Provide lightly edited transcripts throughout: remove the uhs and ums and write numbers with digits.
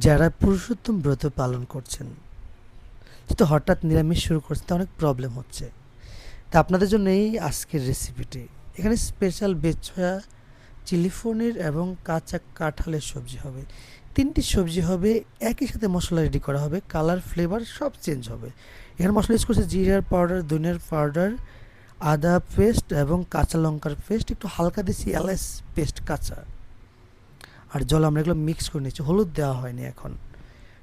যারা পুরুষোত্তম ব্রত পালন করছেন, কিন্তু হঠাৎ নিরামিষ শুরু করছেন, তো অনেক প্রবলেম হচ্ছে। তা আপনাদের জন্য এই আজকের রেসিপিটি। এখানে স্পেশাল বেচয়া, চিলি পনির এবং কাঁচা কাঁঠালের সবজি হবে। ৩টি সবজি হবে, একই সাথে মশলা রেডি করা হবে, কালার ফ্লেভার সব চেঞ্জ হবে। এখানে মশলা ইউজ করছে জিরার পাউডার, ধনিয়ার পাউডার, আদা পেস্ট এবং কাঁচা লঙ্কার পেস্ট, একটু হালকা দিয়েছি এলাচ পেস্ট কাঁচা, আর জল আমরা এগুলো মিক্স করে নিচ্ছি। হলুদ দেওয়া হয়নি এখন।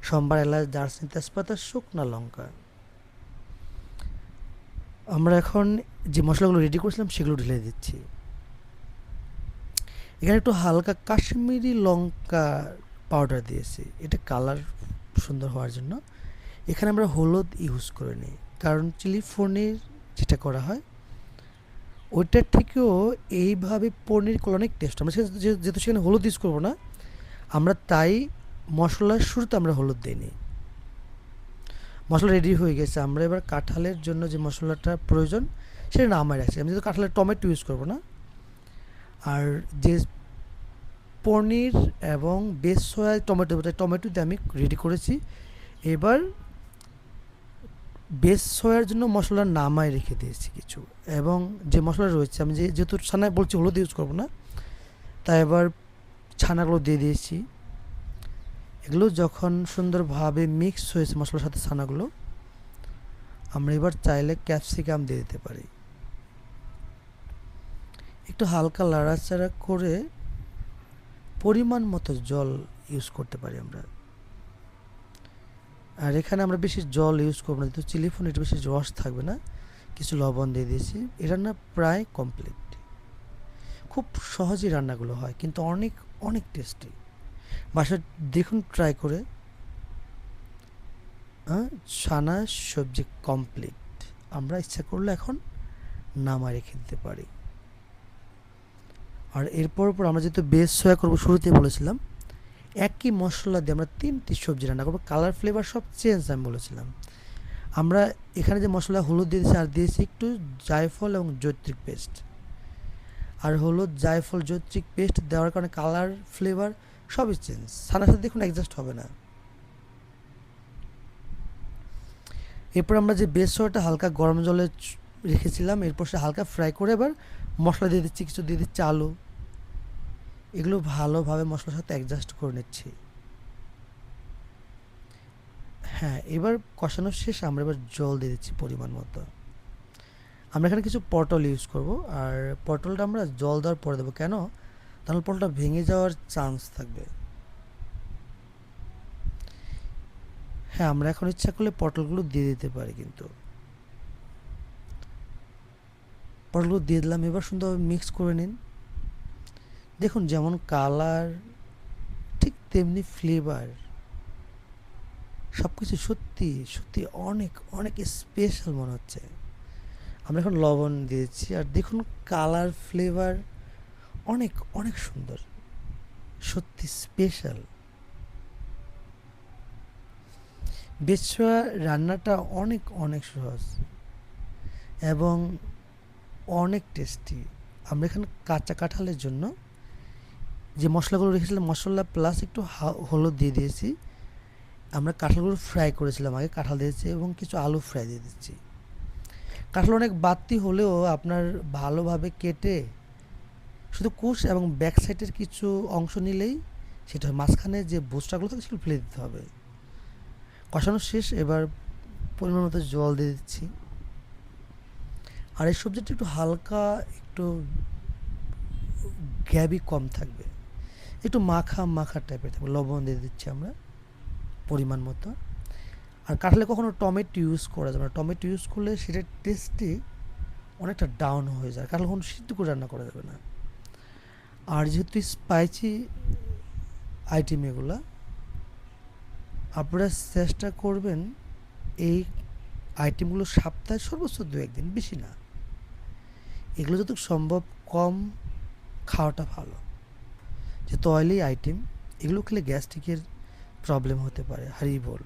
সোমবার, এলাচ, দারচিনি, তেজপাতা, শুকনা লঙ্কা। আমরা এখন যে মশলাগুলো রেডি করেছিলাম সেগুলো ঢেলে দিচ্ছি। এখানে একটু হালকা কাশ্মীরি লঙ্কা পাউডার দিয়েছি, এটা কালার সুন্দর হওয়ার জন্য। এখানে আমরা হলুদ ইউজ করে নিই, কারণ চিলি পনির যেটা করা হয় ওইটার থেকেও এইভাবে পনির করলে অনেক টেস্ট। আমরা যেহেতু সেখানে হলুদ ইউজ করবো না, আমরা তাই মশলার শুরুতে আমরা হলুদ দিইনি। মশলা রেডি হয়ে গেছে। আমরা এবার কাঁঠালের জন্য যে মশলাটা প্রয়োজন সেটা নামায় রাখছি। আমি যেহেতু কাঁঠালের টমেটো ইউজ করবো না, আর যে পনির এবং বেস সয়া টমেটো দিয়ে আমি রেডি করেছি। এবার বেস সয়ার জন্য মশলা নামায় রেখে দিয়েছি কিছু, এবং যে মশলা রয়েছে আমি যেহেতু ছানায় বলছি হলুদ ইউজ করবো না, তাই এবার ছানাগুলো দিয়ে দিয়েছি। এগুলো যখন সুন্দরভাবে মিক্স হয়েছে মশলার সাথে ছানাগুলো, আমরা এবার চাইলে ক্যাপসিকাম দিয়ে দিতে পারি। একটু হালকা লাড়াচাড়া করে পরিমাণ মতো জল ইউজ করতে পারি আমরা। আর এখানে আমরা বেশি জল ইউজ করবো না, যেহেতু চিলি পনির বেশি রস থাকবে না। কিছু লবণ দিয়ে দিয়েছি। এই রান্না প্রায় কমপ্লিট। খুব সহজেই রান্নাগুলো হয়, কিন্তু অনেক অনেক টেস্টি। বাসায় দেখুন ট্রাই করে। ছানা সবজি কমপ্লিট। আমরা ইচ্ছা করলে এখন নামায় রেখে দিতে পারি। আর এরপর আমরা যেহেতু বেস সয়া করবো, শুরুতেই বলেছিলাম, একই মশলা দিয়ে আমরা 3টি সবজি রান্না করবো। কালার ফ্লেভার সব চেঞ্জ আমি বলেছিলাম। আমরা এখানে যে মশলা হলুদ দিয়েছি, আর দিয়েছি একটু জায়ফল এবং জৈত্রিক পেস্ট। আর হলুদ, জায়ফল, জৈত্রিক পেস্ট দেওয়ার কারণে কালার ফ্লেভার সবই চেঞ্জ। ছানার সাথে দেখুন অ্যাডজাস্ট হবে না। এরপর আমরা যে বেসরটা হালকা গরম জলে রেখেছিলাম, এরপর সে হালকা ফ্রাই করে এবার মশলা দিয়ে দিচ্ছি, কিছু দিয়ে দিচ্ছি আলু। এগুলো ভালোভাবে মশলার সাথে অ্যাডজাস্ট করে নিচ্ছি। হ্যাঁ, এবার কষানো শেষ। আমরা এবার জল দিয়ে দিচ্ছি পরিমাণ মতো। আমরা এখানে কিছু পটল ইউজ করব, আর পটলটা আমরা জল দেওয়ার পরে দেবো। কেন? তাহলে পটলটা ভেঙে যাওয়ার চান্স থাকবে। হ্যাঁ, আমরা এখন ইচ্ছা করলে পটলগুলো দিয়ে দিতে পারি, কিন্তু পটলগুলো দিয়ে দিলাম। এবার সুন্দরভাবে মিক্স করে নিন। দেখুন যেমন কালার, ঠিক তেমনি ফ্লেভার, সব কিছু সত্যি সত্যি অনেক অনেক স্পেশাল মনে হচ্ছে। আমরা এখন লবণ দিয়েছি, আর দেখুন কালার ফ্লেভার অনেক অনেক সুন্দর, সত্যি স্পেশাল। বেচুয়া রান্নাটা অনেক অনেক সহজ এবং অনেক টেস্টি। আমরা এখানে কাঁচা কাঁঠালের জন্য যে মশলাগুলো রেখেছিলাম, মশলা প্লাস একটু হলুদ দিয়ে দিয়েছি। আমরা কাঁঠালগুলো ফ্রাই করেছিলাম আগে, কাঁঠাল দিয়েছি এবং কিছু আলু ফ্রাই দিয়ে দিচ্ছি। কাঁঠাল অনেক বাড়তি হলেও আপনার ভালোভাবে কেটে শুধু কুশ এবং ব্যাক সাইডের কিছু অংশ নিলেই সেটা হয়। মাঝখানে যে বোস্টাগুলো থাকে সেগুলো ফেলে দিতে হবে। কষানো শেষ। এবার পরিমাণ মতো জল দিয়ে দিচ্ছি। আর এই সবজিটা একটু হালকা, একটু গ্যাবি কম থাকবে, একটু মাখা মাখা টাইপের থাকবে। লবণ দিয়ে দিচ্ছি আমরা পরিমাণ মতো। আর কাঁঠালে কখনো টমেটো ইউজ করা যাবে না। টমেটো ইউজ করলে সেটার টেস্টই অনেকটা ডাউন হয়ে যায়। কাঁঠাল কখনো সিদ্ধ করে রান্না করা যাবে না। আর যেহেতু স্পাইসি আইটেম এগুলা, আপনারা চেষ্টা করবেন এই আইটেমগুলো সপ্তাহে সর্বোচ্চ 2-1 দিন, বেশি না। এগুলো যত সম্ভব কম খাওয়াটা ভালো। যে অয়েলি আইটেম, এগুলো খেলে গ্যাস্ট্রিকের প্রবলেম হতে পারে। হারিয়ে বল।